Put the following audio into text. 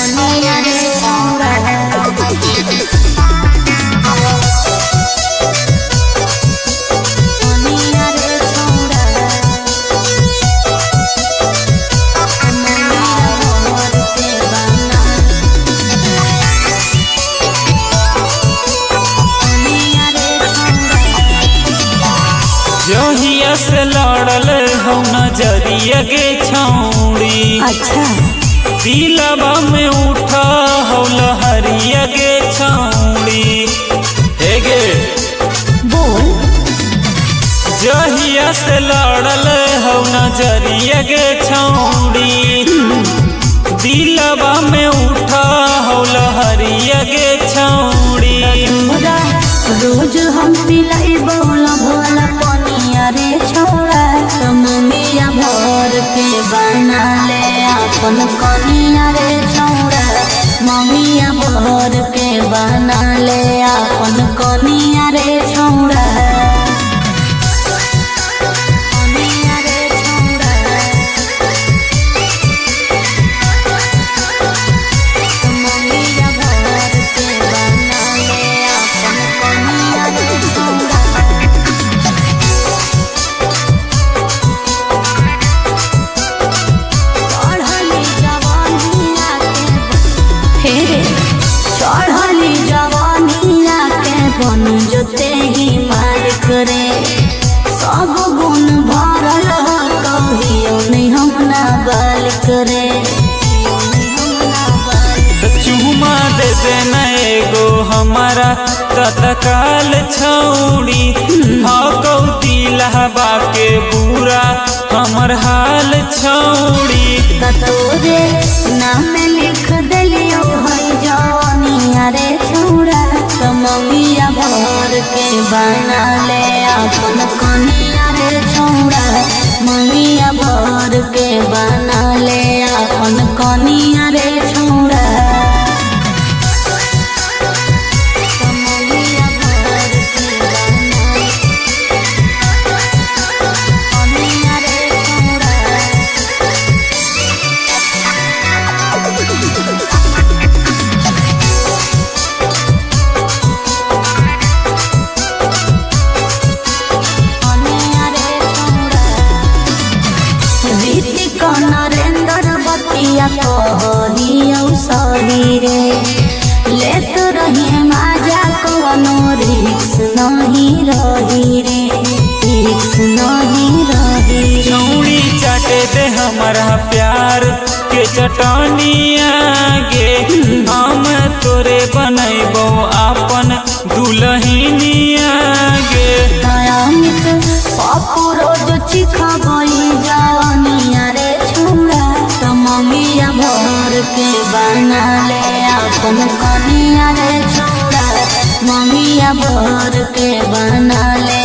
कनिया रे छौड़ा कनिया रे छौड़ा ममिया भर के बना कनिया रे छौड़ा जहिया से लड़ल हो नजरिया गे छौड़ी। अच्छा दिलवा में उठा हो लहरिया गे छौड़ी। हे गे बोल जहिया से लड़ल हो नजरिया गे छौड़ी। दिलवा में उठा हो लहरिया गे छौड़ी। तोरा रोज हम पिलाई बोला भोला पनिया रे छौड़ा ममिया भर के बना ले अपन कनिया रे छौड़ा ममिया भर के बना ले अपन कनिया रे छौड़ा कनिया रे छौड़ा ममिया भर के बना ले अपन कनिया रे छौड़ा चढ़ली जवानिया के बन जोते ही मालिक रे सब गुण भरल कहियो नहीं हम ना बालिक रे चुमा दे देना एगो हमारा तत्काल छौड़ी। हकौ दिलहबा के बुरा हमर हाल छौड़ी। तोरे नाम लिख दिलियो है जवानिया रे छौड़ा ममिया भर के बना ले अपन कनिया रे छौड़ा ममिया भर के बना ले अपन कनिया रे छौड़ा ममिया भर के बना ले कनिया रे छौड़ा कनिया रे छौड़ा ऋतिक नरेंद्र बतिया कहियो सही रे लेत रही माजा कवनो रिक्स नहीं रही रे रिक्स नहीं रही छौड़ी चाटे दे हमारा प्यार के चटनिया गे। हम तोरे बनैबो अपन दुल्हनिया गे। दयामित पप्पू रोज चिखबई जवानिया रे छौड़ा ममिया भर के बना ले अपन कनिया रे छौड़ा ममिया भर के बना ले